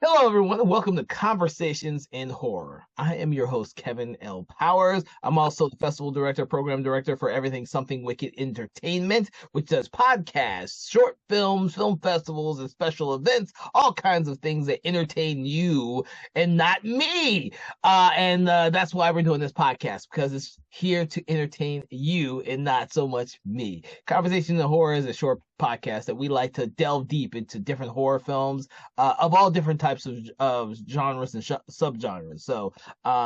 Hello, everyone, and welcome to Conversations in Horror. I am your host, Kevin L. Powers. I'm also the festival director, program director for Everything Something Wicked Entertainment, which does podcasts, short films, film festivals, and special events, all kinds of things that entertain you and not me. And that's why we're doing this podcast, because it's here to entertain you and not so much me. Conversations in Horror is a short podcast that we like to delve deep into different horror films of all different types of genres and subgenres. So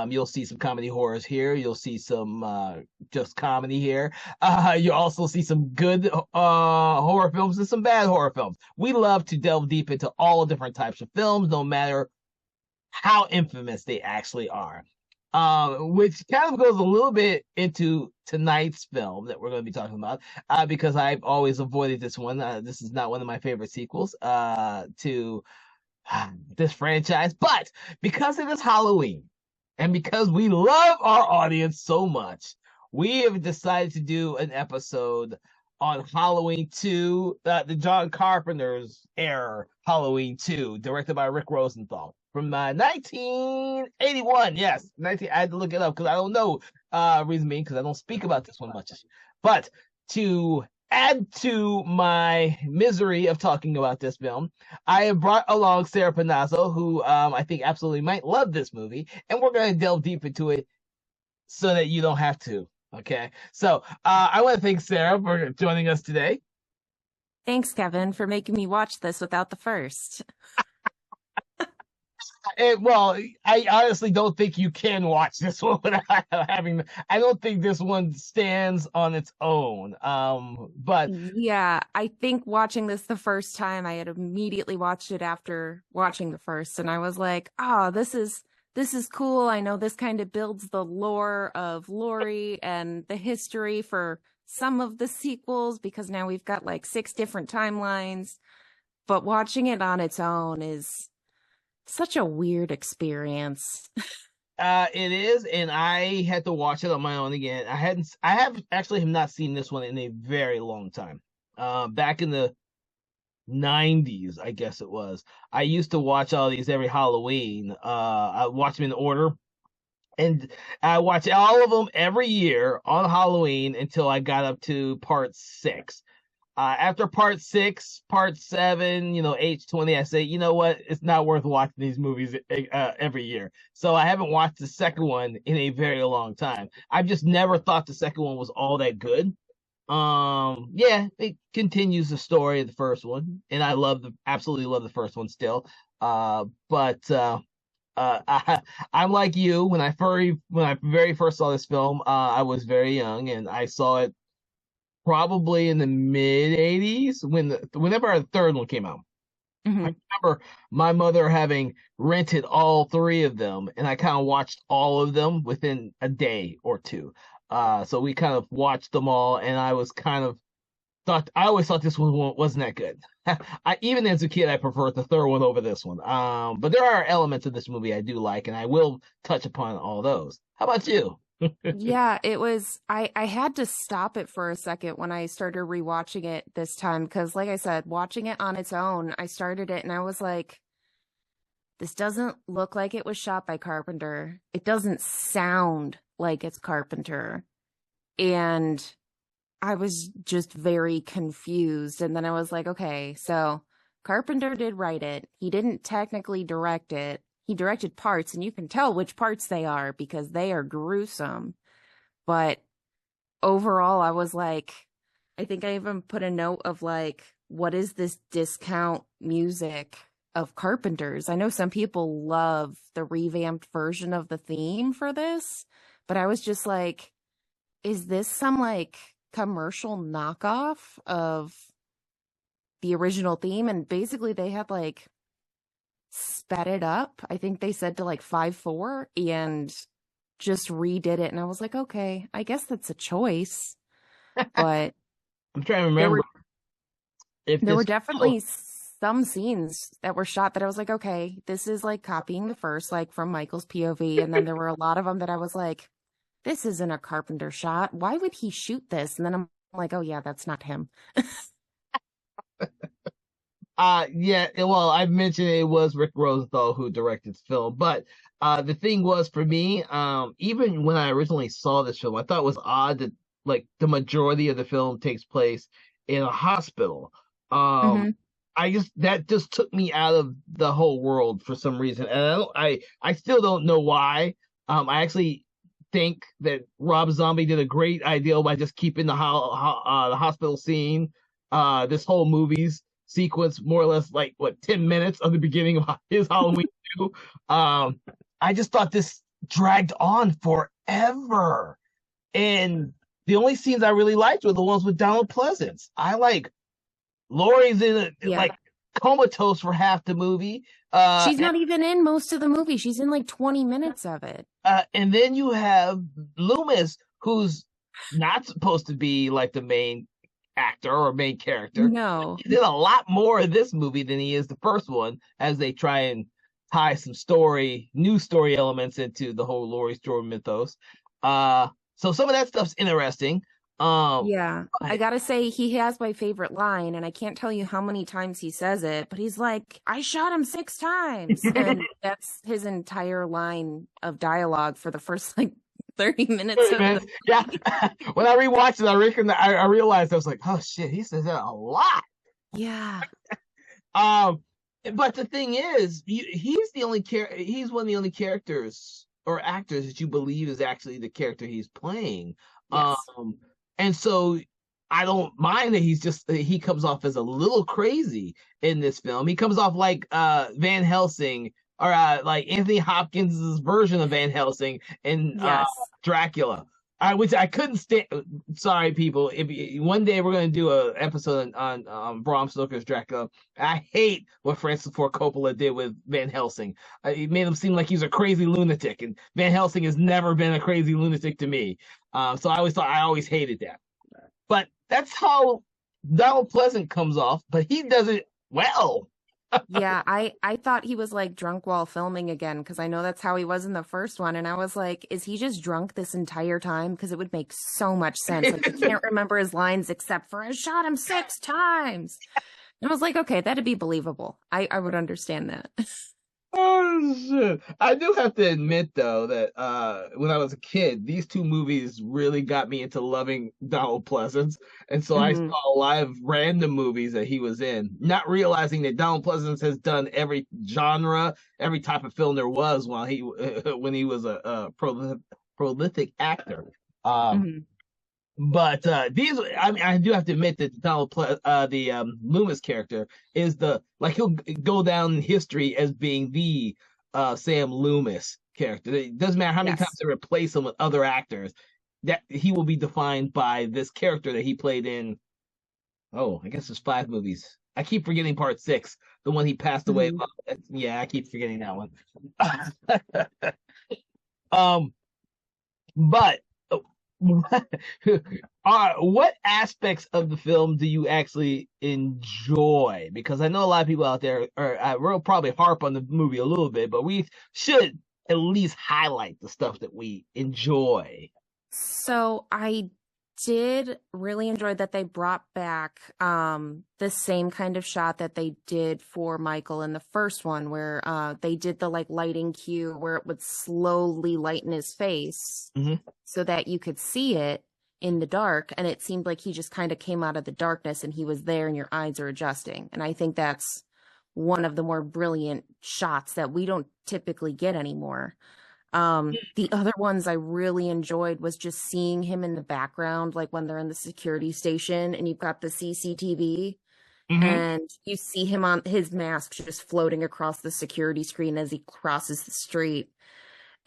you'll see some comedy horrors here. You'll see some just comedy here. You'll also see some good horror films and some bad horror films. We love to delve deep into all different types of films, no matter how infamous they actually are. Which kind of goes a little bit into tonight's film that we're going to be talking about, because I've always avoided this one. This is not one of my favorite sequels to this franchise, but because it is Halloween and because we love our audience so much, we have decided to do an episode on Halloween 2, the John Carpenter's era Halloween 2, directed by Rick Rosenthal from 1981. Yes, 19. I had to look it up because I don't know reason being because I don't speak about this one much. But to add to my misery of talking about this film, I have brought along Sarah Panazzo, who I think absolutely might love this movie, and we're going to delve deep into it so that you don't have to. Okay, so I want to thank Sarah for joining us today. Thanks, Kevin, for making me watch this without the first. Well, I honestly don't think you can watch this one without having. I don't think this one stands on its own. But Yeah, I think watching this the first time, I had immediately watched it after watching the first, and I was like, "Oh, this is cool. I know this kind of builds the lore of Laurie and the history for some of the sequels because now we've got like 6 different timelines." But watching it on its own is such a weird experience. it is, and I had to watch it on my own again. I have actually have not seen this one in a very long time. Back in the 90s, I guess it was. I used to watch all these every Halloween. I watch them in order, and I watch all of them every year on Halloween until I got up to part 6. After part 6, part 7, H20, I say, you know what? It's not worth watching these movies every year. So I haven't watched the second one in a very long time. I've just never thought the second one was all that good. Yeah, it continues the story of the first one, and I absolutely love the first one still. But I'm like you. When I very first saw this film, I was very young, and I saw it probably in the mid 80s whenever the third one came out. I Mhm. remember my mother having rented all three of them, and I kind of watched all of them within a day or two. So we kind of watched them all, and I always thought this one wasn't that good. I even as a kid I preferred the third one over this one. But there are elements of this movie I do like, and I will touch upon all those. How about you? Yeah, it was I had to stop it for a second when I started rewatching it this time because like I said, watching it on its own, I started it and I was like, this doesn't look like it was shot by Carpenter. It doesn't sound like it's Carpenter. And I was just very confused. And then I was like, okay, so Carpenter did write it. He didn't technically direct it. He directed parts, and you can tell which parts they are because they are gruesome. But overall, I was like, I think I even put a note of like, what is this discount music of Carpenter's? I know some people love the revamped version of the theme for this, but I was just like, is this some like commercial knockoff of the original theme? And basically, they had like sped it up. I think they said to like 5/4 and just redid it. And I was like, okay, I guess that's a choice. But I'm trying to there remember were if there were this. definitely some scenes that were shot that I was like, okay, this is like copying the first, like from Michael's POV. And then there were a lot of them that I was like, this isn't a Carpenter shot. Why would he shoot this? And then I'm like, oh yeah, that's not him. Yeah, well, I mentioned it was Rick Rosenthal who directed the film, but the thing was for me, even when I originally saw this film, I thought it was odd that like the majority of the film takes place in a hospital. Um, Hmm. that just took me out of the whole world for some reason, and I still don't know why. I actually think that Rob Zombie did a great idea by just keeping the hospital scene, this whole movie's sequence more or less like what 10 minutes of the beginning of his Halloween 2. I just thought this dragged on forever. And the only scenes I really liked were the ones with Donald Pleasance. I like Laurie's Yeah. like comatose for half the movie. She's not even in most of the movie. She's in like 20 minutes of it. And then you have Loomis, who's not supposed to be like the main actor or main character. No. He did a lot more in this movie than he is the first one, as they try and tie some new story elements into the whole Laurie Strode mythos. So some of that stuff's interesting. Yeah. I But gotta say, he has my favorite line, and I can't tell you how many times he says it, but he's like, I shot him 6 times. And that's his entire line of dialogue for the first like 30 minutes of the yeah, movie. when I rewatched it, I realized I was like, oh shit, he says that a lot. Yeah. Um, but the thing is, he's one of the only characters or actors that you believe is actually the character he's playing. Yes. Um, and so I don't mind that he comes off as a little crazy in this film. He comes off like Van Helsing or like Anthony Hopkins' version of Van Helsing in Yes. Dracula. Which I couldn't stand. Sorry, people. One day we're gonna do an episode on Bram Stoker's Dracula. I hate what Francis Ford Coppola did with Van Helsing. He made him seem like he's a crazy lunatic, and Van Helsing has never been a crazy lunatic to me. So I always hated that. But that's how Donald Pleasant comes off, but he does it well. Yeah, I thought he was like drunk while filming again because I know that's how he was in the first one, and I was like, is he just drunk this entire time? Because it would make so much sense. Like he can't remember his lines except for I shot him 6 times. And I was like, okay, that'd be believable. I would understand that. Oh shit. I do have to admit though that when I was a kid, these two movies really got me into loving Donald Pleasance. And so I saw Hmm. a lot of random movies that he was in, not realizing that Donald Pleasance has done every genre, every type of film there was while he when he was a prolific actor. Um Hmm. but these, I mean, I do have to admit that the Loomis character is the like he'll go down in history as being the Sam Loomis character. It doesn't matter how many times Yes. they replace him with other actors, that he will be defined by this character that he played in. Oh, I guess there's 5 movies. I keep forgetting part 6, the one he passed away. Hmm. Yeah, I keep forgetting that one. um, but what aspects of the film do you actually enjoy? Because I know a lot of people out there will probably harp on the movie a little bit, but we should at least highlight the stuff that we enjoy. So I did really enjoy that they brought back the same kind of shot that they did for Michael in the first one where they did the like lighting cue where it would slowly lighten his face Hmm. so that you could see it in the dark, and it seemed like he just kind of came out of the darkness and he was there and your eyes are adjusting. And I think that's one of the more brilliant shots that we don't typically get anymore. The other ones I really enjoyed was just seeing him in the background, like when they're in the security station and you've got the CCTV Hmm. and you see him on his mask just floating across the security screen as he crosses the street.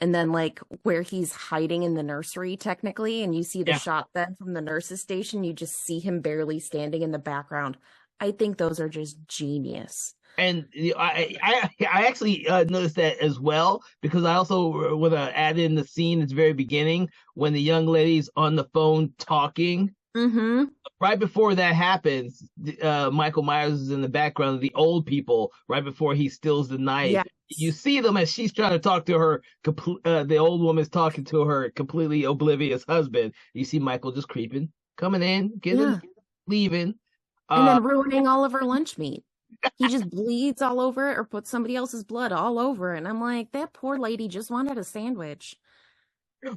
And then like where he's hiding in the nursery technically, and you see the Yeah. shot then from the nurse's station, you just see him barely standing in the background. I think those are just genius. And I actually noticed that as well because I also would add in the scene at the very beginning when the young lady's on the phone talking. Mm-hmm. Right before that happens, Michael Myers is in the background of the old people right before he steals the knife. Yes. You see them as she's trying to talk to her, the old woman's talking to her completely oblivious husband. You see Michael just creeping, coming in, getting, Yeah. leaving. And Uh, then ruining all of her lunch meat. he just bleeds all over it or puts somebody else's blood all over it. And I'm like, that poor lady just wanted a sandwich.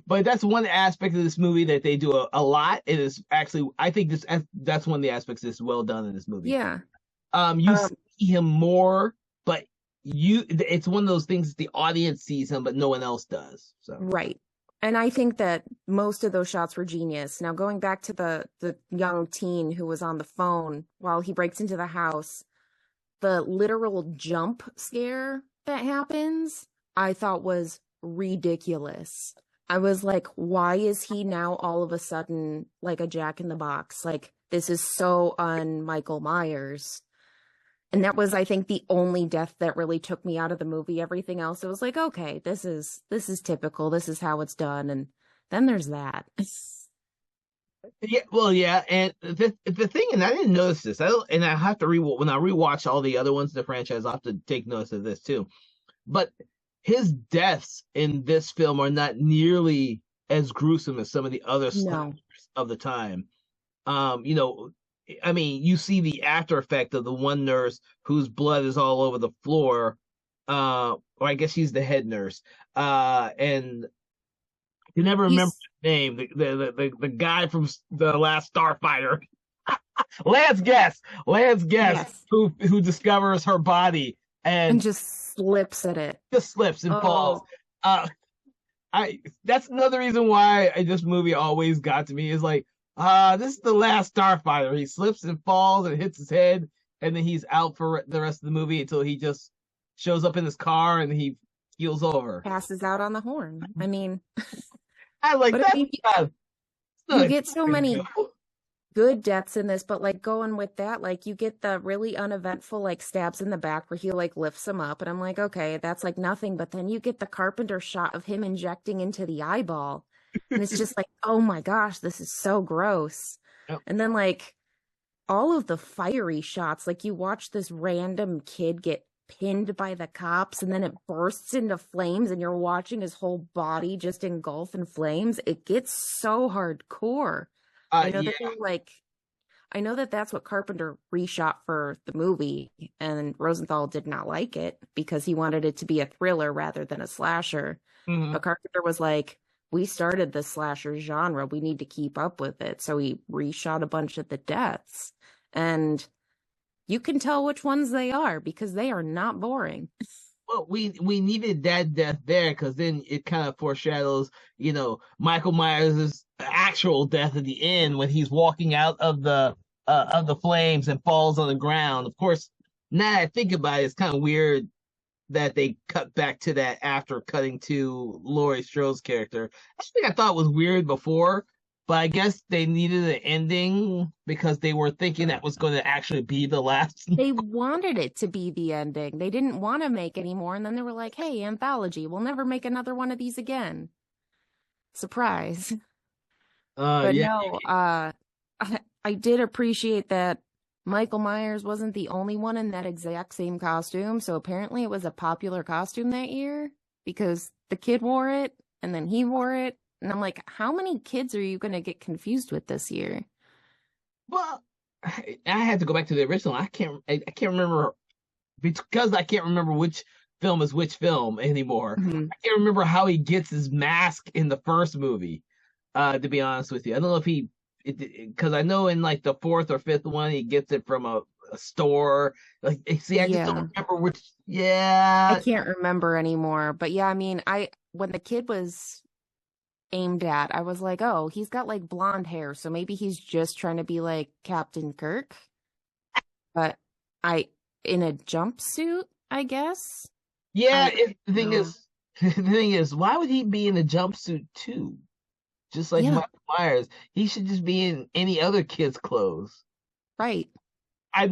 But that's one aspect of this movie that they do a lot. It is actually, I think that's one of the aspects that's well done in this movie. Yeah. You see him more, but it's one of those things the audience sees him, but no one else does. So right. And I think that most of those shots were genius. Now, going back to the young teen who was on the phone while he breaks into the house, the literal jump scare that happens, I thought was ridiculous. I was like, why is he now all of a sudden like a Jack in the Box? Like, this is so un-Michael Myers. And that was, I think, the only death that really took me out of the movie. Everything else, it was like, okay, this is typical. This is how it's done. And then there's that. yeah, well, yeah, and the thing, and I didn't notice this, and I have to when I rewatch all the other ones in the franchise, I have to take notice of this too. But his deaths in this film are not nearly as gruesome as some of the other slashers of the time. You know, I mean, you see the after effect of the one nurse whose blood is all over the floor, or I guess she's the head nurse, and you never remember his name, the guy from the last Starfighter, Lance Guest, Yes. who discovers her body and just slips at it, just slips and falls. That's another reason why this movie always got to me is like, this is the last Starfighter. He slips and falls and hits his head, and then he's out for the rest of the movie until he just shows up in his car and he keels over, passes out on the horn. I mean, I like that. You get so many good deaths in this, but like going with that, like you get the really uneventful like stabs in the back where he like lifts him up, and I'm like, okay, that's like nothing. But then you get the Carpenter shot of him injecting into the eyeball. And it's just like, oh my gosh, this is so gross. Yep. And then like all of the fiery shots, like you watch this random kid get pinned by the cops and then it bursts into flames and you're watching his whole body just engulf in flames. It gets so hardcore. I know that that's what Carpenter reshot for the movie, and Rosenthal did not like it because he wanted it to be a thriller rather than a slasher. Mm-hmm. But Carpenter was like, we started the slasher genre. We need to keep up with it. So he reshot a bunch of the deaths. And you can tell which ones they are because they are not boring. Well, we needed that death there because then it kind of foreshadows, you know, Michael Myers' actual death at the end when he's walking out of the flames and falls on the ground. Of course, now that I think about it, it's kind of weird that they cut back to that after cutting to Laurie Strode's character. I thought was weird before, but I guess they needed an ending because they were thinking that was going to actually be the last. They wanted it to be the ending. They didn't want to make any more, and then they were like, hey, anthology, we'll never make another one of these again. Surprise. But yeah. no, I did appreciate that Michael Myers wasn't the only one in that exact same costume. So apparently it was a popular costume that year because the kid wore it and then he wore it. And I'm like, how many kids are you going to get confused with this year? Well, I had to go back to the original. I can't remember because I can't remember which film is which film anymore. Mm-hmm. I can't remember how he gets his mask in the first movie. To be honest with you, I don't know if because I know in like the fourth or fifth one he gets it from a store. Like, see, I just don't remember which. Yeah, I can't remember anymore. But yeah, I mean, when the kid was aimed at, I was like, oh, he's got like blonde hair, so maybe he's just trying to be like Captain Kirk. But in a jumpsuit, I guess. Yeah, the thing is, why would he be in a jumpsuit too? Just like Michael Myers, he should just be in any other kid's clothes. Right. I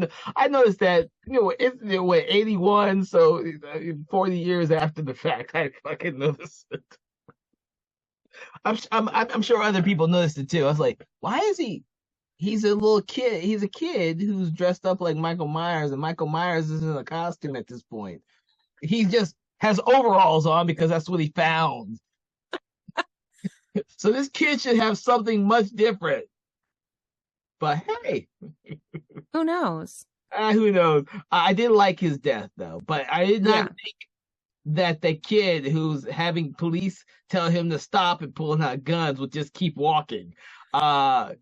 noticed that, you know, it's 81, so 40 years after the fact, I fucking noticed it. I'm sure other people noticed it too. I was like, why is he's a little kid. He's a kid who's dressed up like Michael Myers, and Michael Myers is in a costume at this point. He just has overalls on because that's what he found. So this kid should have something much different. But hey, who knows? Who knows? I did like his death though, but I did not Yeah. think that the kid who's having police tell him to stop and pulling out guns would just keep walking. Uh,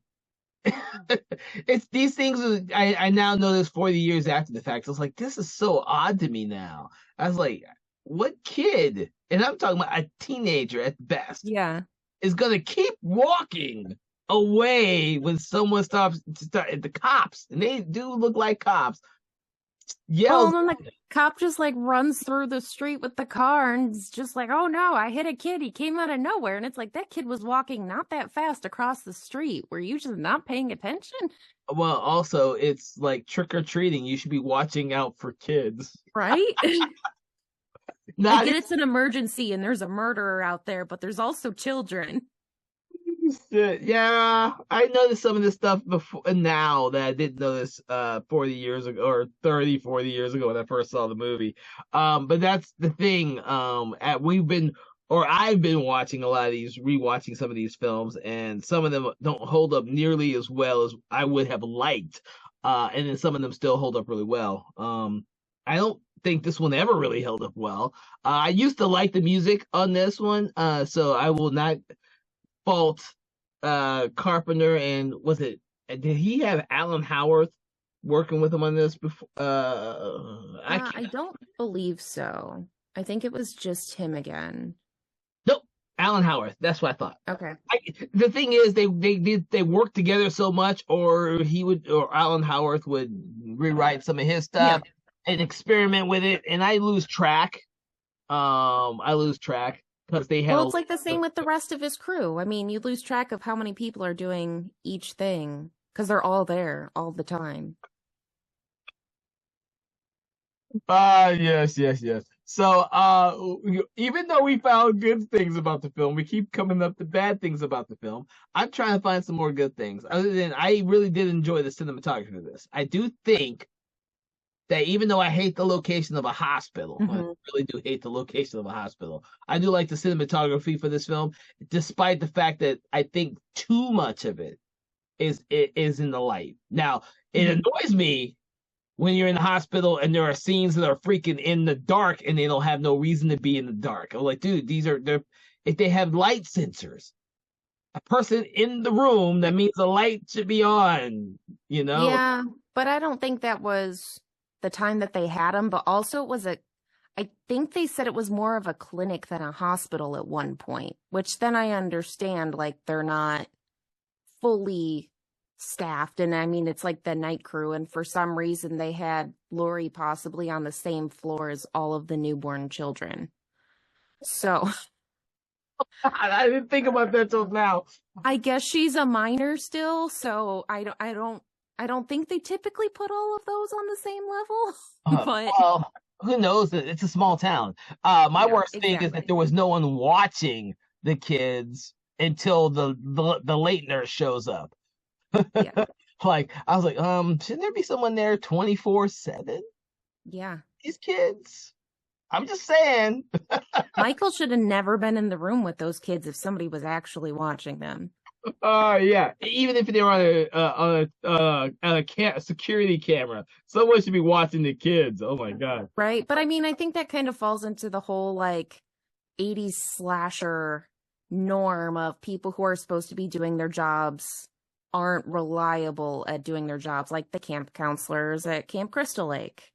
it's these things I now know this 40 years after the fact. I was like, this is so odd to me now. I was like, what kid, and I'm talking about a teenager at best, Yeah. is gonna keep walking away when someone stops the cops, and they do look like cops, Well, yells. and then the cop just like runs through the street with the car and it's just like, oh no, I hit a kid. He came out of nowhere. And it's like, that kid was walking not that fast across the street. Were you just not paying attention? Well, also, it's like trick or treating. You should be watching out for kids. Right? I Not get it's an emergency and there's a murderer out there, but there's also children. shit. Yeah, I noticed some of this stuff before now that I didn't notice 40 years ago or 30, 40 years ago when I first saw the movie. But that's the thing. I've been watching a lot of these, rewatching some of these films, and some of them don't hold up nearly as well as I would have liked. And then some of them still hold up really well. I don't think this one ever really held up well. I used to like the music on this one, so I will not fault Carpenter. And was it, did he have Alan Howarth working with him on this before? I don't believe so. I think it was just him again. Nope, Alan Howarth. That's what I thought. Okay. The thing is, they worked together so much, or Alan Howarth would rewrite some of his stuff and experiment with it, and I lose track. Because they had. Well, it's like the same with the rest of his crew. I mean, you lose track of how many people are doing each thing because they're all there all the time. Yes, yes, yes. So, even though we found good things about the film, we keep coming up to bad things about the film. I'm trying to find some more good things. Other than I really did enjoy the cinematography of this. I do think that even though I hate the location of a hospital, I really do hate the location of a hospital. I do like the cinematography for this film, despite the fact that I think too much of it is in the light. Now, it annoys me when you're in the hospital and there are scenes that are freaking in the dark and they don't have no reason to be in the dark. I'm like, dude, if they have light sensors, a person in the room, that means the light should be on, you know? Yeah, but I don't think that was the time that they had them, but also I think they said it was more of a clinic than a hospital at one point, which then I understand, like they're not fully staffed. And I mean, it's like the night crew. And for some reason they had Lori possibly on the same floor as all of the newborn children. So I didn't think about that till now. I guess she's a minor still. So I don't think they typically put all of those on the same level, but well, who knows? It's a small town. My worst thing is that there was no one watching the kids until the late nurse shows up. yeah. Like I was like, shouldn't there be someone there 24/7? Yeah. These kids. I'm just saying. Michael should have never been in the room with those kids if somebody was actually watching them. Yeah. Even if they were on a security camera, someone should be watching the kids. Oh my god. Right? But I mean, I think that kind of falls into the whole like 80s slasher norm of people who are supposed to be doing their jobs aren't reliable at doing their jobs, like the camp counselors at Camp Crystal Lake.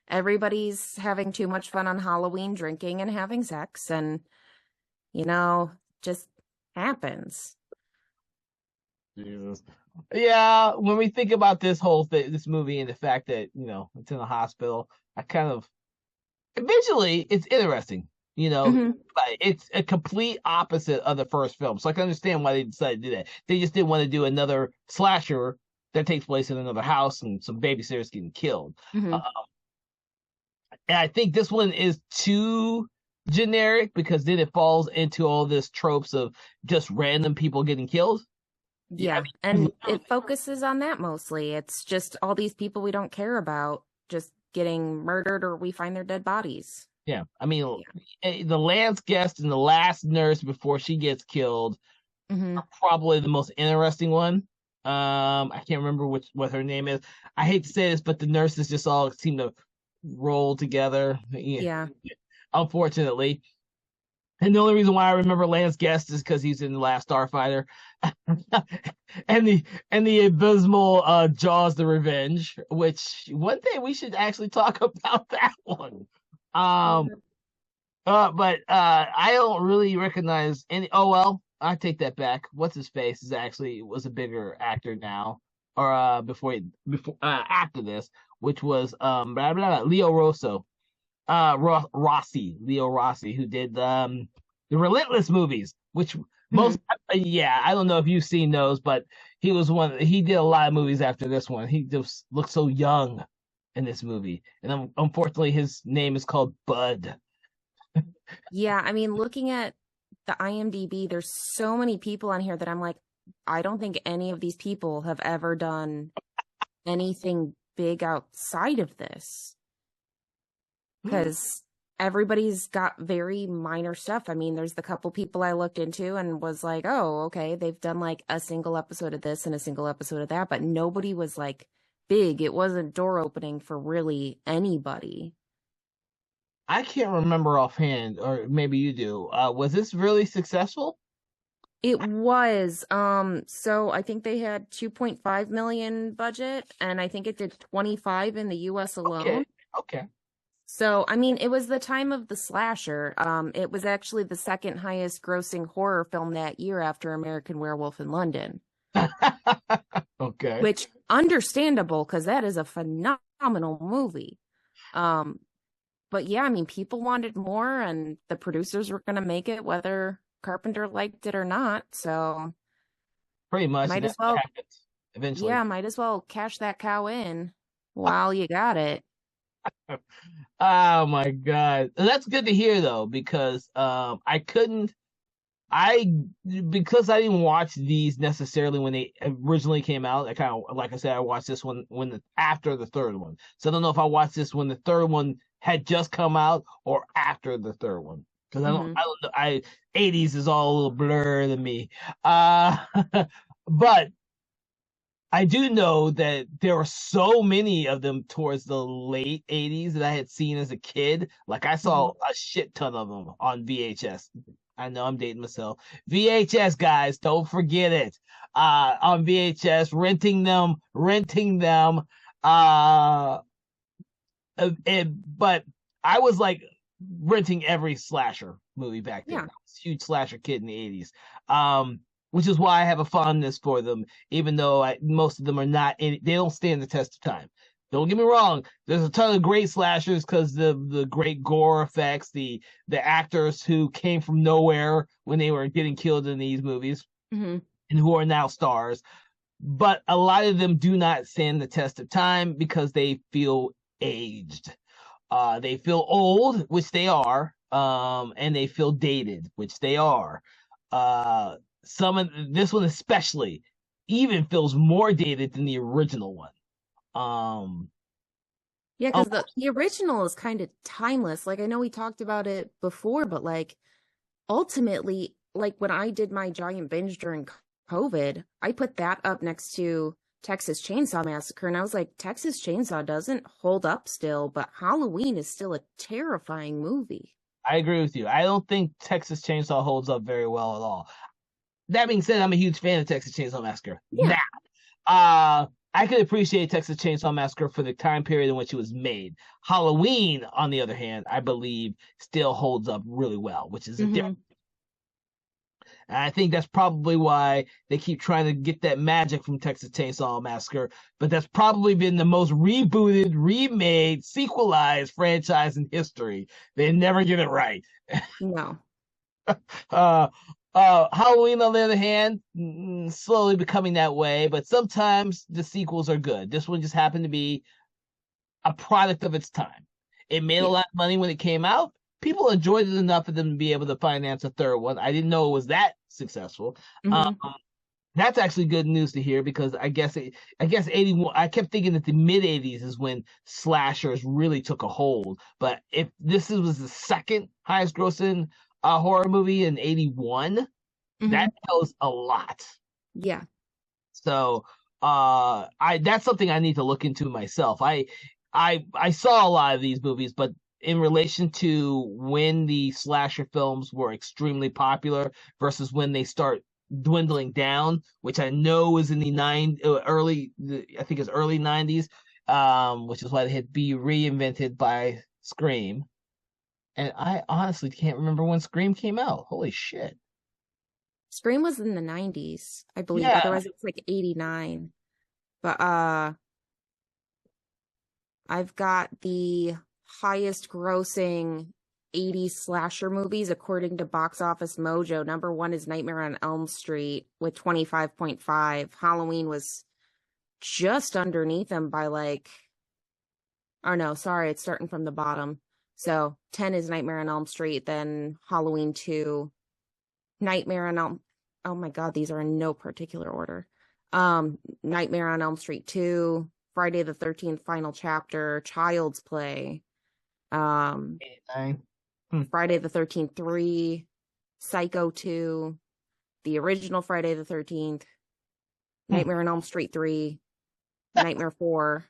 Everybody's having too much fun on Halloween, drinking and having sex, and just happens. Jesus. Yeah, when we think about this whole thing, this movie, and the fact that it's in a hospital, I kind of visually it's interesting, but it's a complete opposite of the first film. So I can understand why they decided to do that. They just didn't want to do another slasher that takes place in another house and some babysitters getting killed. And I think this one is too generic because then it falls into all this tropes of just random people getting killed. Yeah, and it focuses on that mostly. It's just all these people we don't care about just getting murdered or we find their dead bodies. Yeah, I mean, the last guest and the last nurse before she gets killed are probably the most interesting one. I can't remember what her name is. I hate to say this, but the nurses just all seem to roll together. Yeah, Yeah. unfortunately. And the only reason why I remember Lance Guest is because he's in the Last Starfighter, and the abysmal Jaws: The Revenge. Which one day we should actually talk about that one. Um, but I don't really recognize any. Oh well, I take that back. What's his face is actually was a bigger actor now, or before after this, which was blah, blah, blah, Leo Rosso, Leo Rossi, who did the Relentless movies, which Mhm. most yeah, I don't know if you've seen those, but he did a lot of movies after this one. He just looked so young in this movie, and unfortunately, his name is called Bud. Yeah, I mean, looking at the IMDb, there's so many people on here that I'm like, I don't think any of these people have ever done anything big outside of this. Because everybody's got very minor stuff. I mean, there's the couple people I looked into and was like, oh, okay, they've done like a single episode of this and a single episode of that, but nobody was like big. It wasn't door opening for really anybody. I can't remember offhand, or maybe you do. Was this really successful? It was. So I think they had 2.5 million budget, and I think it did 25 in the US Okay, alone. okay. So, I mean, it was the time of the slasher. It was actually the second highest grossing horror film that year after American Werewolf in London, Okay. which understandable because that is a phenomenal movie. Um, but yeah, I mean, people wanted more and the producers were going to make it whether Carpenter liked it or not. So Pretty much, and might that's as what well, happens eventually. yeah, might as well cash that cow in while you got it. Oh my God. And that's good to hear though, because I because I didn't watch these necessarily when they originally came out. I kind of like I said, I watched this one after the third one. So I don't know if I watched this when the third one had just come out or after the third one. Because Hmm. I don't know, I 80s is all a little blur to me. Uh but I do know that there were so many of them towards the late 80s that I had seen as a kid. Like I Hmm. saw a shit ton of them on VHS. I know I'm dating myself. VHS guys, don't forget it. On VHS, renting them. Uh, but I was like renting every slasher movie back then. I Yeah. was a huge slasher kid in the 80s. Which is why I have a fondness for them, even though most of them are not they don't stand the test of time. Don't get me wrong. There's a ton of great slashers because the great gore effects, the actors who came from nowhere when they were getting killed in these movies Hmm. and who are now stars. But a lot of them do not stand the test of time because they feel aged. They feel old, which they are, and they feel dated, which they are. Uh, some of this one especially even feels more dated than the original one. Um, Yeah, oh, because the original is kind of timeless. Like I know we talked about it before, but like ultimately, like when I did my giant binge during COVID, I put that up next to Texas Chainsaw Massacre, and I was like, Texas Chainsaw doesn't hold up still, but Halloween is still a terrifying movie. I agree with you. I don't think Texas Chainsaw holds up very well at all. That being said, I'm a huge fan of Texas Chainsaw Massacre. Yeah. I could appreciate Texas Chainsaw Massacre for the time period in which it was made. Halloween, on the other hand, I believe still holds up really well, which is a different. Hmm. And I think that's probably why they keep trying to get that magic from Texas Chainsaw Massacre. But that's probably been the most rebooted, remade, sequelized franchise in history. They never get it right. No. Uh, Halloween, on the other hand, slowly becoming that way, but sometimes the sequels are good. This one just happened to be a product of its time. It made a Yeah. lot of money when it came out. People enjoyed it enough for them to be able to finance a third one. I didn't know it was that successful. Um, Hmm. that's actually good news to hear because I guess 81. I kept thinking that the mid 80s is when slashers really took a hold. But if was the second highest grossing horror movie in 81, Hmm. that tells a lot. Yeah. So that's something I need to look into myself. I saw a lot of these movies, but in relation to when the slasher films were extremely popular versus when they start dwindling down, which I know is in the I think it's early 90s, which is why they had to be reinvented by Scream. And I honestly can't remember when Scream came out. Holy shit. Scream was in the 90s, I believe. Yeah. Otherwise it's like 89. But I've got the highest grossing 80s slasher movies according to Box Office Mojo. Number 1 is Nightmare on Elm Street with 25.5. Halloween was just underneath them by like, oh no, sorry, it's starting from the bottom. So 10 is Nightmare on Elm Street, then Halloween 2, Nightmare on Elm. Oh my God, these are in no particular order. Nightmare on Elm Street 2, Friday the 13th Final Chapter, Child's Play, 89. Friday the 13th 3, Psycho 2, the original Friday the 13th, Nightmare on Elm Street 3, Nightmare 4.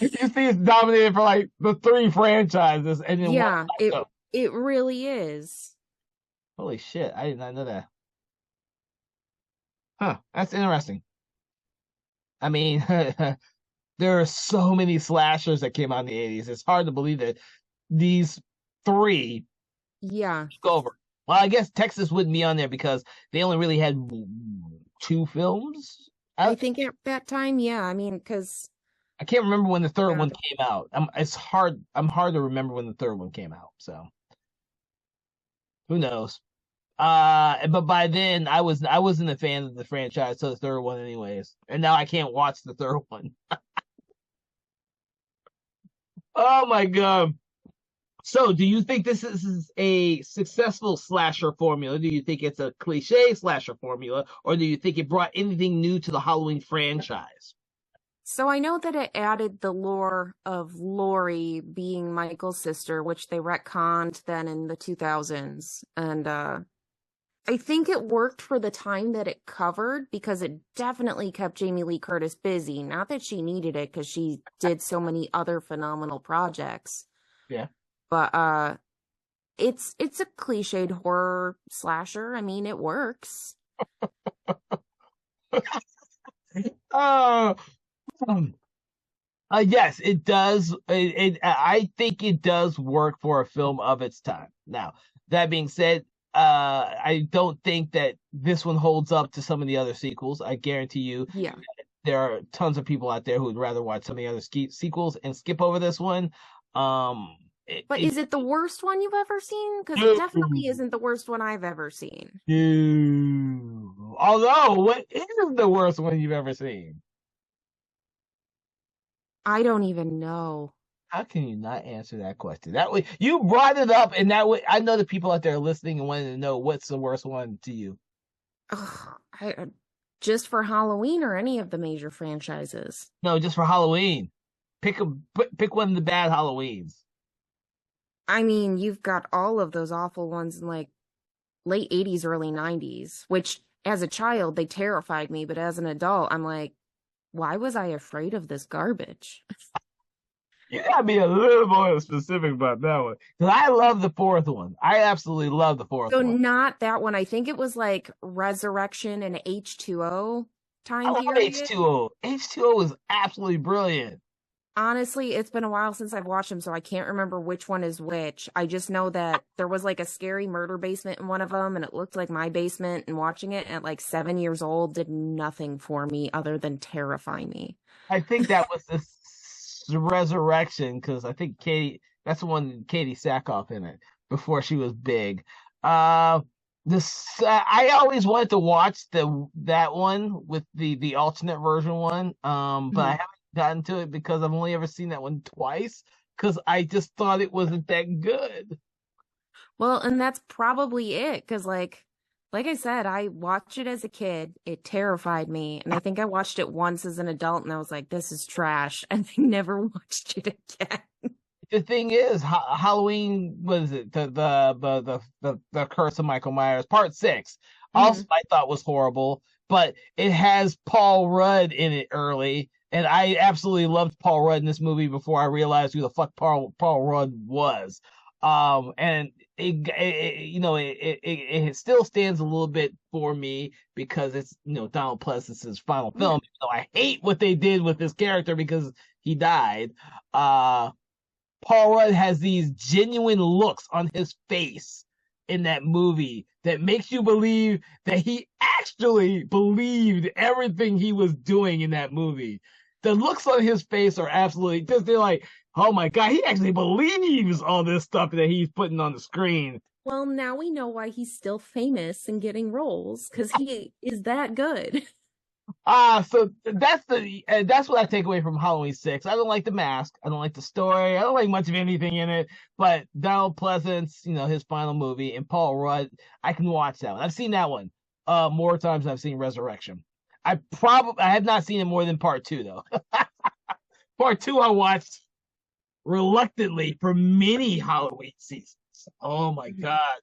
You see, it's dominated for like the 3 franchises, and then yeah, it really is. Holy shit! I did not know that. Huh? That's interesting. I mean, there are so many slashers that came out in the 80s. It's hard to believe that these 3 took over. Well, I guess Texas wouldn't be on there because they only really had 2 films. I think at that time, yeah. I mean, because I can't remember when the third one came out. I'm hard to remember when the third one came out. So who knows? But by then I wasn't a fan of the franchise, so the third one anyways. And now I can't watch the third one. Oh my God. So do you think this is a successful slasher formula? Do you think it's a cliche slasher formula, or do you think it brought anything new to the Halloween franchise? So I know that it added the lore of Laurie being Michael's sister, which they retconned then in the 2000s. And I think it worked for the time that it covered because it definitely kept Jamie Lee Curtis busy. Not that she needed it because she did so many other phenomenal projects. Yeah. But it's a cliched horror slasher. I mean, it works. Yes, it does. I think it does work for a film of its time. Now, that being said, I don't think that this one holds up to some of the other sequels. I guarantee you, there are tons of people out there who would rather watch some of the other sequels and skip over this one. But is it the worst one you've ever seen? Because it definitely isn't the worst one I've ever seen. No. Although, what is the worst one you've ever seen? I don't even know. How can you not answer that question? That way, you brought it up, and that way, I know the people out there listening and wanting to know what's the worst one to you. Just for Halloween or any of the major franchises? No, just for Halloween. Pick one of the bad Halloweens. I mean, you've got all of those awful ones in like late 80s, early 90s, which as a child, they terrified me. But as an adult, I'm like, why was I afraid of this garbage? You gotta be a little more specific about that one. Because I love the 4th one. I absolutely love the 4th one. So not that one. I think it was like Resurrection and H2O time period. I love H2O. H2O was absolutely brilliant. Honestly, it's been a while since I've watched them, so I can't remember which one is which. I just know that there was like a scary murder basement in one of them, and it looked like my basement, and watching it at like 7 years old did nothing for me other than terrify me. I think that was the Resurrection, because I think that's the one with Katie Sackhoff in it, before she was big. I always wanted to watch that one with the alternate version one, but I haven't gotten to it because I've only ever seen that one twice because I just thought it wasn't that good. Well, and that's probably it because like I said, I watched it as a kid. It terrified me, and I think I watched it once as an adult, and I was like, "This is trash," and I never watched it again. The thing is, Halloween, was it the Curse of Michael Myers Part 6? Also, I thought was horrible. but it has Paul Rudd in it early, and I absolutely loved Paul Rudd in this movie before I realized who the fuck Paul Rudd was. And it still stands a little bit for me because it's Donald Pleasence's final film. So I hate what they did with this character because he died. Paul Rudd has these genuine looks on his face in that movie that makes you believe that he actually believed everything he was doing in that movie. The looks on his face are absolutely just, they're like, oh my God, he actually believes all this stuff that he's putting on the screen. Well, now we know why he's still famous and getting roles, because he is that good. So that's what I take away from Halloween 6. I don't like the mask. I don't like the story. I don't like much of anything in it. But Donald Pleasance, his final movie, and Paul Rudd, I can watch that one. I've seen that one more times than I've seen Resurrection. I have not seen it more than part 2 though. Part 2 I watched reluctantly for many Halloween seasons. Oh my God.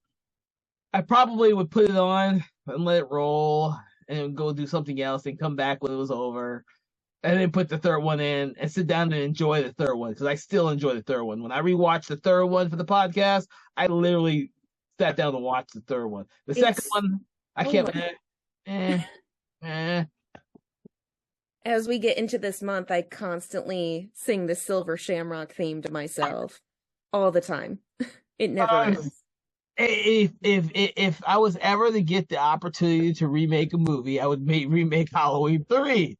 I probably would put it on and let it roll and go do something else and come back when it was over and then put the third one in and sit down and enjoy the third one because I still enjoy the third one. When I rewatched the third one for the podcast, I literally sat down and watched the third one. The second one, I kept As we get into this month, I constantly sing the Silver Shamrock theme to myself all the time. It never ends. If I was ever to get the opportunity to remake a movie, I would remake Halloween 3.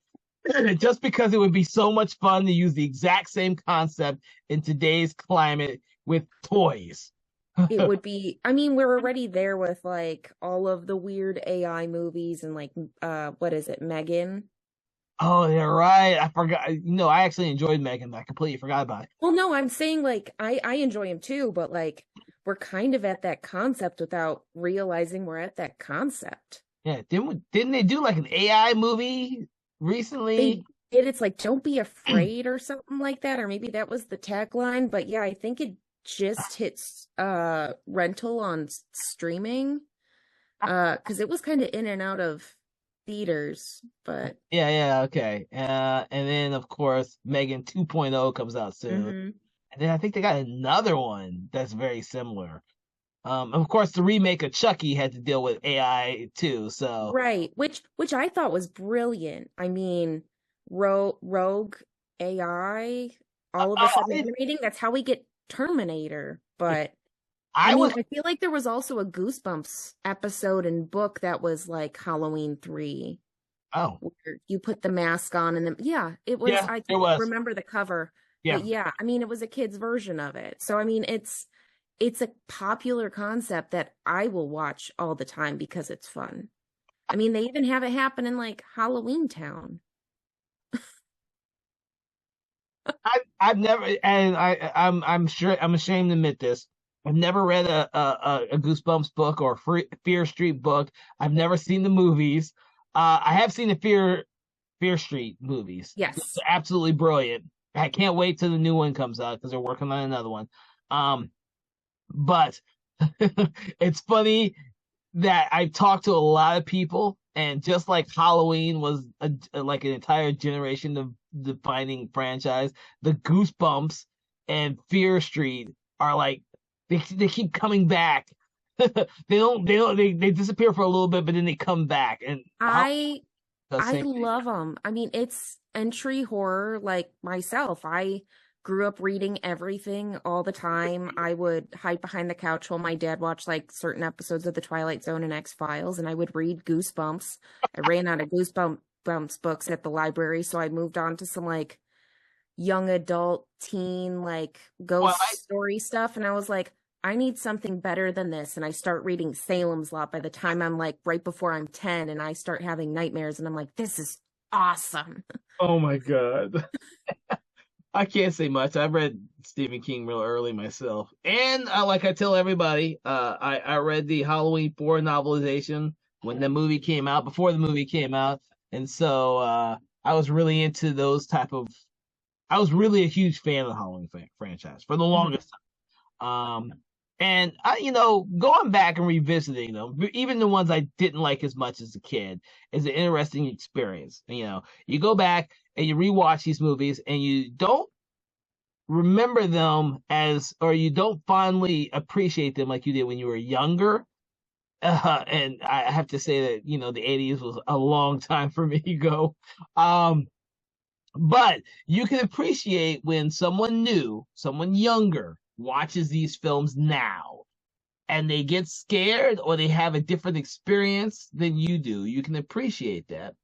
Just because it would be so much fun to use the exact same concept in today's climate with toys. It would be, I mean, we're already there with like all of the weird AI movies and like what is it, Megan? Oh, you're right. I forgot. I actually enjoyed Megan, but I completely forgot about it. Well, no, I'm saying like I enjoy him too, but like we're kind of at that concept without realizing we're at that concept. Yeah, didn't they do like an AI movie recently? They did. It's like don't be afraid or something like that, or maybe that was the tagline. But yeah, I think it just hits rental on streaming because it was kind of in and out of theaters. But okay. And then of course Megan 2.0 comes out soon. And then I think they got another one that's very similar. Of course, the remake of Chucky had to deal with AI too. So right, which I thought was brilliant. I mean, rogue AI, all of a sudden animating. That's how we get Terminator. But I feel like there was also a Goosebumps episode and book that was like Halloween 3. Oh, where you put the mask on and then it was. Yeah, I remember the cover. Yeah. But I mean, it was a kid's version of it. So, I mean, it's a popular concept that I will watch all the time because it's fun. I mean, they even have it happen in like Halloween Town. I've never, and I'm sure I'm ashamed to admit this. I've never read a Goosebumps book or Fear Street book. I've never seen the movies. I have seen the Fear Street movies. Yes, it's absolutely brilliant. I can't wait till the new one comes out because they're working on another one. But it's funny that I've talked to a lot of people, and just like Halloween was like an entire generation of defining franchise, the Goosebumps and Fear Street are like they keep coming back. they disappear for a little bit, but then they come back, and I love them. I mean, it's entry horror like myself. I grew up reading everything all the time. I would hide behind the couch while my dad watched like certain episodes of The Twilight Zone and X-Files, and I would read Goosebumps. I ran out of Goosebumps books at the library, so I moved on to some like young adult teen like ghost story stuff, and I was like, I need something better than this. And I start reading Salem's Lot by the time I'm like right before I'm 10, and I start having nightmares, and I'm like, this is awesome. Oh my God. I can't say much. I've read Stephen King real early myself. And like I tell everybody, I read the Halloween 4 novelization when the movie came out, before the movie came out. And so I was really into those I was really a huge fan of the Halloween franchise for the longest time. And going back and revisiting them, even the ones I didn't like as much as a kid, is an interesting experience. You go back and you rewatch these movies, and you don't remember them or you don't fondly appreciate them like you did when you were younger. And I have to say that the '80s was a long time for me ago. But you can appreciate when someone new, someone younger, watches these films now and they get scared or they have a different experience than you do. You can appreciate that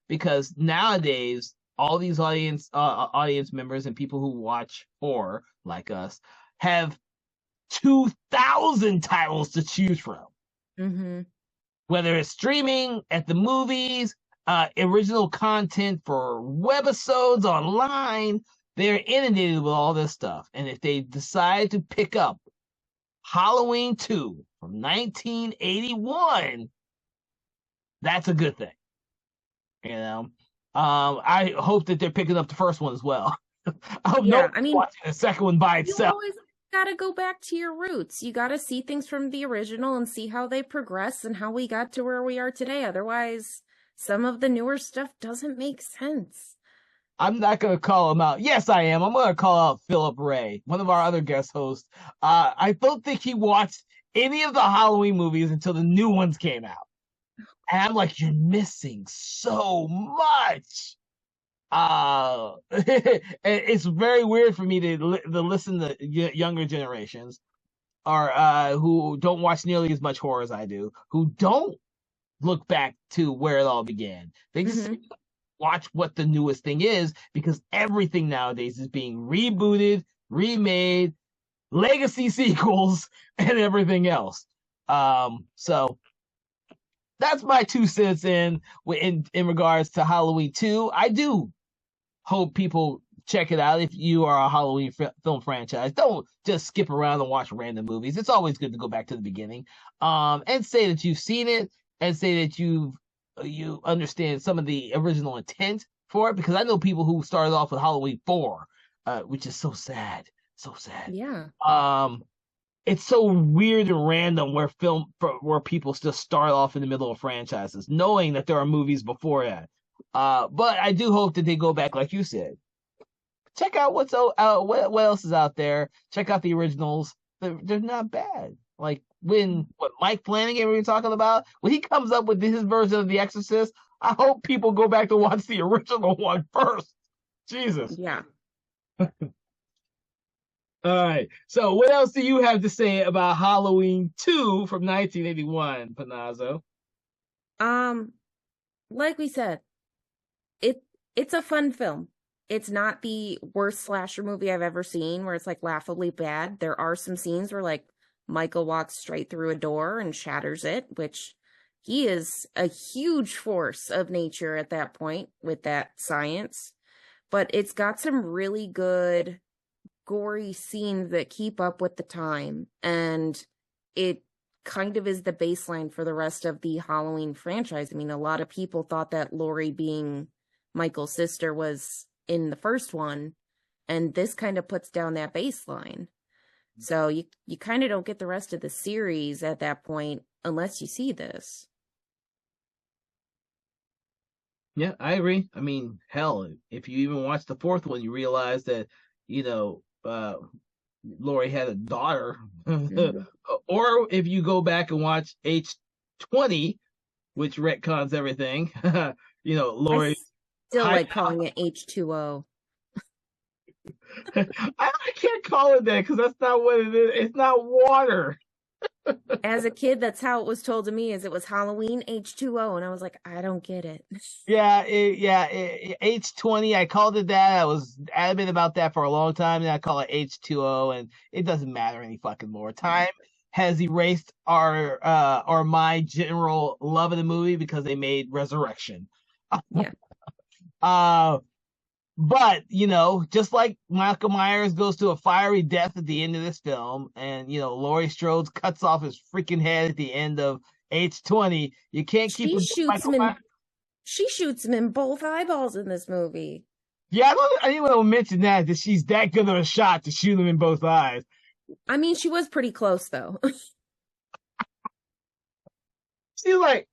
because nowadays all these audience members and people who watch horror like us have 2,000 titles to choose from. Mm-hmm. Whether it's streaming, at the movies, original content for webisodes online, they're inundated with all this stuff. And if they decide to pick up Halloween 2 from 1981, that's a good thing. I hope that they're picking up the first one as well. I hope watching the second one by itself. You always gotta go back to your roots. You gotta see things from the original and see how they progress and how we got to where we are today. Otherwise, some of the newer stuff doesn't make sense. I'm not going to call him out. Yes, I am. I'm going to call out Philip Ray, one of our other guest hosts. I don't think he watched any of the Halloween movies until the new ones came out. And I'm like, you're missing so much. It's very weird for me to listen to younger generations or who don't watch nearly as much horror as I do, who don't look back to where it all began. They just watch what the newest thing is because everything nowadays is being rebooted, remade, legacy sequels, and everything else. So that's my 2 cents in regards to Halloween 2. I do hope people check it out if you are a Halloween film franchise. Don't just skip around and watch random movies. It's always good to go back to the beginning and say that you've seen it and say that you understand some of the original intent for it, because I know people who started off with Halloween 4, which is so sad. Yeah. It's so weird and random where people still start off in the middle of franchises, knowing that there are movies before that. But I do hope that they go back, like you said. Check out what else is out there. Check out the originals. They're not bad. Like what Mike Flanagan we were talking about, when he comes up with his version of The Exorcist, I hope people go back to watch the original one first. Jesus. Yeah. All right. So what else do you have to say about Halloween 2 from 1981, Panazzo? Like we said, it's a fun film. It's not the worst slasher movie I've ever seen where it's like laughably bad. There are some scenes where like Michael walks straight through a door and shatters it, which he is a huge force of nature at that point with that science. But it's got some really good gory scenes that keep up with the time. And it kind of is the baseline for the rest of the Halloween franchise. I mean, a lot of people thought that Laurie being Michael's sister was in the first one, and this kind of puts down that baseline. So you kind of don't get the rest of the series at that point unless you see this. Yeah, I agree. I mean, hell, if you even watch the 4th one, you realize that, Laurie had a daughter. Or if you go back and watch H20, which retcons everything, Laurie. I still like calling it H2O. I can't call it that because that's not what it is. It's not water. As a kid, that's how it was told to me, is it was Halloween H2O, and I was like, I don't get it. H20, I called it that. I was adamant about that for a long time, and I call it H2O, and it doesn't matter any fucking more. Time has erased my general love of the movie because they made Resurrection. Yeah. But, just like Michael Myers goes to a fiery death at the end of this film, and, Laurie Strode cuts off his freaking head at the end of H20, you can't keep She shoots him in both eyeballs in this movie. Yeah, I didn't want to mention that she's that good of a shot to shoot him in both eyes. I mean, she was pretty close though. She's like,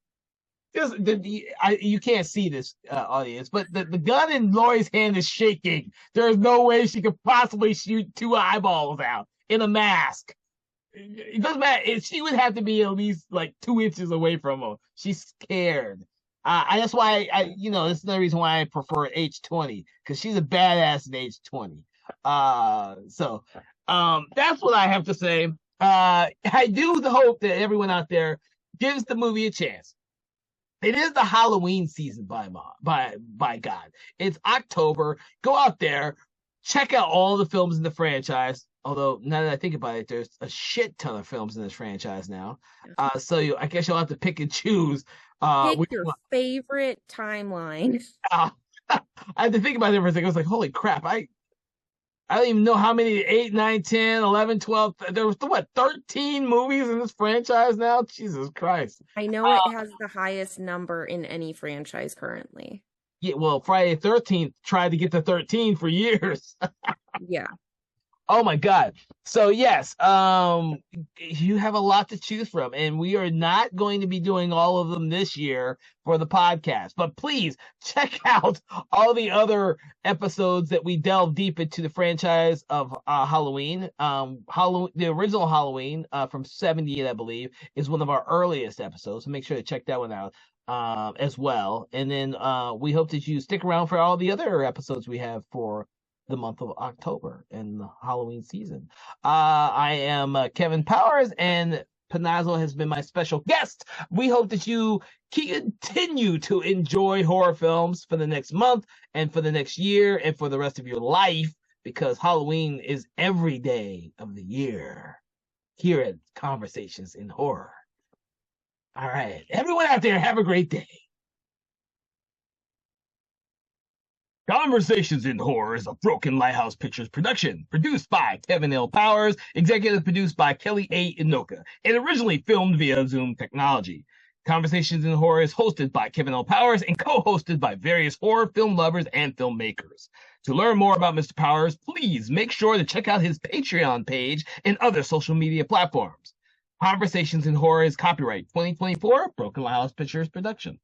you can't see this, audience, but the gun in Lori's hand is shaking. There's no way she could possibly shoot two eyeballs out in a mask. It doesn't matter. She would have to be at least like 2 inches away from him. She's scared. That's why this is the reason why I prefer H20, because she's a badass in H20. That's what I have to say. I do hope that everyone out there gives the movie a chance. It is the Halloween season by God. It's October. Go out there, check out all the films in the franchise. Although now that I think about it, there's a shit ton of films in this franchise now. I guess you'll have to pick and choose. Pick your favorite timeline. I had to think about it for a second. I was like, holy crap, I don't even know how many, 8, 9, 10, 11, 12. There was, 13 movies in this franchise now? Jesus Christ. I know it has the highest number in any franchise currently. Yeah, well, Friday the 13th tried to get to 13 for years. Yeah. Oh my God. So yes, you have a lot to choose from, and we are not going to be doing all of them this year for the podcast, but please check out all the other episodes that we delve deep into the franchise of Halloween. The original Halloween from 78, I believe, is one of our earliest episodes. So make sure to check that one out as well. And then we hope that you stick around for all the other episodes we have for the month of October and the Halloween season. I am Kevin Powers, and Panazzo has been my special guest. We hope that you continue to enjoy horror films for the next month and for the next year and for the rest of your life, because Halloween is every day of the year here at Conversations in Horror. All right, everyone out there, have a great day. Conversations in Horror is a Broken Lighthouse Pictures production, produced by Kevin L. Powers, executive produced by Kelly A. Inoka, and originally filmed via Zoom technology. Conversations in Horror is hosted by Kevin L. Powers and co-hosted by various horror film lovers and filmmakers. To learn more about Mr. Powers, please make sure to check out his Patreon page and other social media platforms. Conversations in Horror is copyright 2024 Broken Lighthouse Pictures production.